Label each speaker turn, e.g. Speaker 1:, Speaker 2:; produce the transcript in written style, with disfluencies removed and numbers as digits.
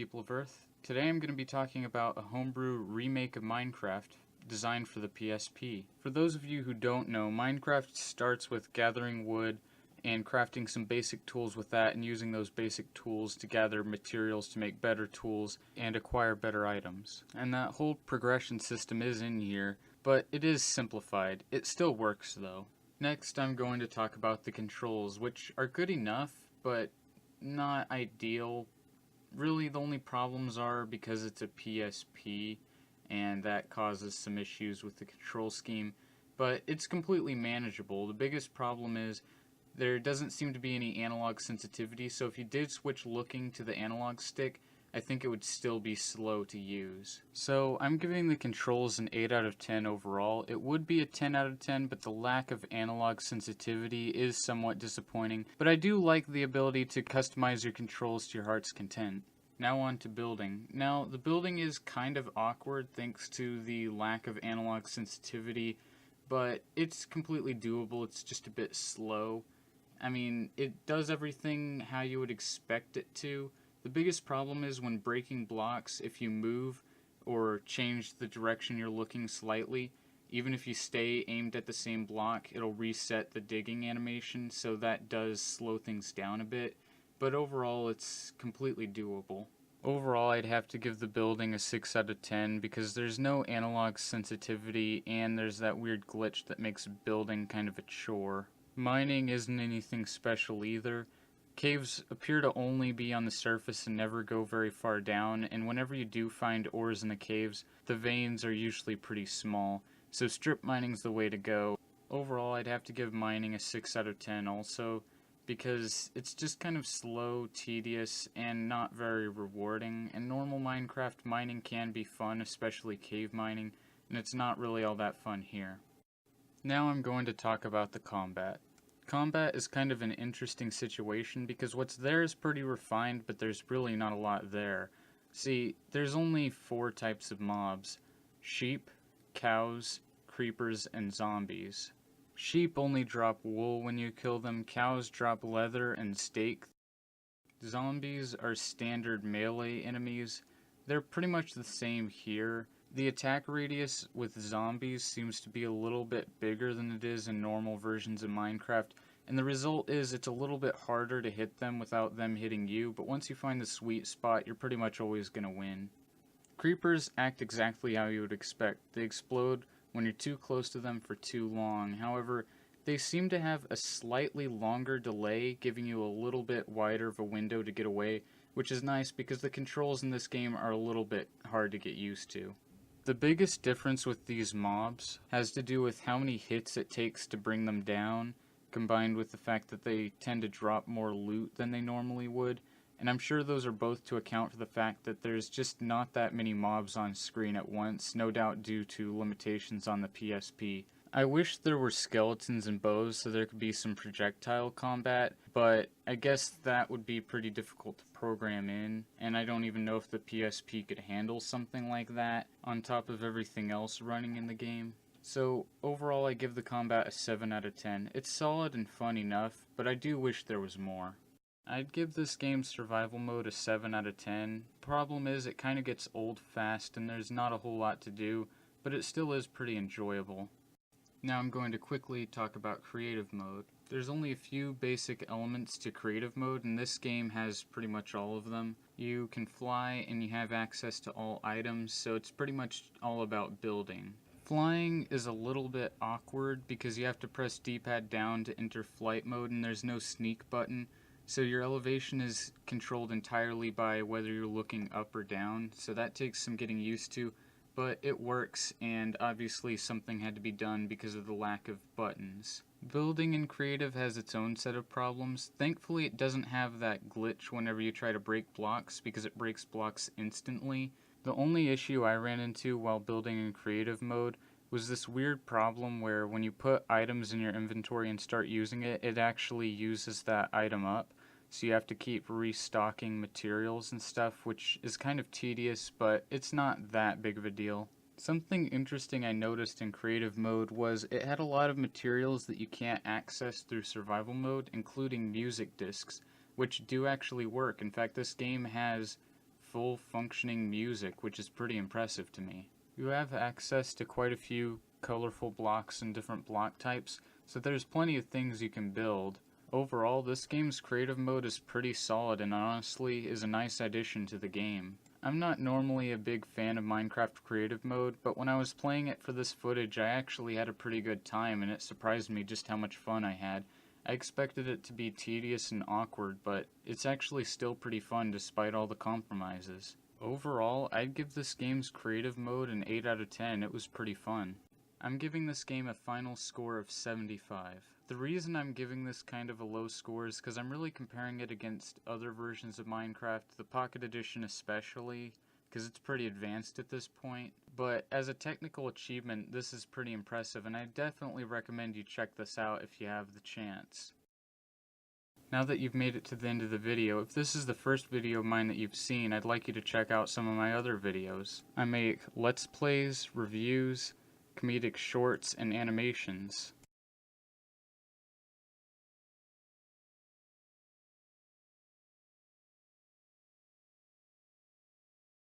Speaker 1: people of Earth. Today I'm going to be talking about a homebrew remake of Minecraft designed for the PSP. For those of you who don't know, Minecraft starts with gathering wood and crafting some basic tools with that and using those basic tools to gather materials to make better tools and acquire better items. And that whole progression system is in here, but it is simplified. It still works though. Next I'm going to talk about the controls, which are good enough, but not ideal. Really, the only problems are because it's a PSP, and that causes some issues with the control scheme, but it's completely manageable. The biggest problem is there doesn't seem to be any analog sensitivity, so if you did switch looking to the analog stick, I think it would still be slow to use. So I'm giving the controls an 8 out of 10 overall. It would be a 10 out of 10, but the lack of analog sensitivity is somewhat disappointing. But I do like the ability to customize your controls to your heart's content. Now on to building. Now the building is kind of awkward thanks to the lack of analog sensitivity, but it's completely doable. It's just a bit slow. I mean, it does everything how you would expect it to. The biggest problem is when breaking blocks, if you move or change the direction you're looking slightly, even if you stay aimed at the same block, it'll reset the digging animation, so that does slow things down a bit, but overall it's completely doable. Overall, I'd have to give the building a 6 out of 10 because there's no analog sensitivity and there's that weird glitch that makes building kind of a chore. Mining isn't anything special either. Caves appear to only be on the surface and never go very far down, and whenever you do find ores in the caves, the veins are usually pretty small, so strip mining's the way to go. Overall, I'd have to give mining a 6 out of 10 also, because it's just kind of slow, tedious, and not very rewarding, and normal Minecraft mining can be fun, especially cave mining, and it's not really all that fun here. Now I'm going to talk about the combat. Combat is kind of an interesting situation because what's there is pretty refined, but there's really not a lot there. See, there's only 4 types of mobs: sheep, cows, creepers, and zombies. Sheep only drop wool when you kill them, cows drop leather and steak. Zombies are standard melee enemies. They're pretty much the same here. The attack radius with zombies seems to be a little bit bigger than it is in normal versions of Minecraft, and the result is it's a little bit harder to hit them without them hitting you, but once you find the sweet spot, you're pretty much always going to win. Creepers act exactly how you would expect. They explode when you're too close to them for too long. However, they seem to have a slightly longer delay, giving you a little bit wider of a window to get away, which is nice because the controls in this game are a little bit hard to get used to. The biggest difference with these mobs has to do with how many hits it takes to bring them down, combined with the fact that they tend to drop more loot than they normally would, and I'm sure those are both to account for the fact that there's just not that many mobs on screen at once, no doubt due to limitations on the PSP. I wish there were skeletons and bows so there could be some projectile combat, but I guess that would be pretty difficult to program in, and I don't even know if the PSP could handle something like that on top of everything else running in the game. So overall I give the combat a 7 out of 10. It's solid and fun enough, but I do wish there was more. I'd give this game's survival mode a 7 out of 10. Problem is it kind of gets old fast and there's not a whole lot to do, but it still is pretty enjoyable. Now I'm going to quickly talk about creative mode. There's only a few basic elements to creative mode, and this game has pretty much all of them. You can fly and you have access to all items, so it's pretty much all about building. Flying is a little bit awkward because you have to press D-pad down to enter flight mode and there's no sneak button, so your elevation is controlled entirely by whether you're looking up or down, so that takes some getting used to. But it works, and obviously something had to be done because of the lack of buttons. Building in creative has its own set of problems. Thankfully it doesn't have that glitch whenever you try to break blocks, because it breaks blocks instantly. The only issue I ran into while building in creative mode was this weird problem where when you put items in your inventory and start using it, it actually uses that item up. So you have to keep restocking materials and stuff, which is kind of tedious, but it's not that big of a deal. Something interesting I noticed in creative mode was it had a lot of materials that you can't access through survival mode, including music discs, which do actually work. In fact, this game has full functioning music, which is pretty impressive to me. You have access to quite a few colorful blocks and different block types, so there's plenty of things you can build. Overall, this game's creative mode is pretty solid and honestly is a nice addition to the game. I'm not normally a big fan of Minecraft creative mode, but when I was playing it for this footage I actually had a pretty good time and it surprised me just how much fun I had. I expected it to be tedious and awkward, but it's actually still pretty fun despite all the compromises. Overall, I'd give this game's creative mode an 8 out of 10, it was pretty fun. I'm giving this game a final score of 75. The reason I'm giving this kind of a low score is because I'm really comparing it against other versions of Minecraft, the Pocket Edition especially, because it's pretty advanced at this point. But as a technical achievement, this is pretty impressive, and I definitely recommend you check this out if you have the chance. Now that you've made it to the end of the video, if this is the first video of mine that you've seen, I'd like you to check out some of my other videos. I make Let's Plays, reviews, comedic shorts, and animations.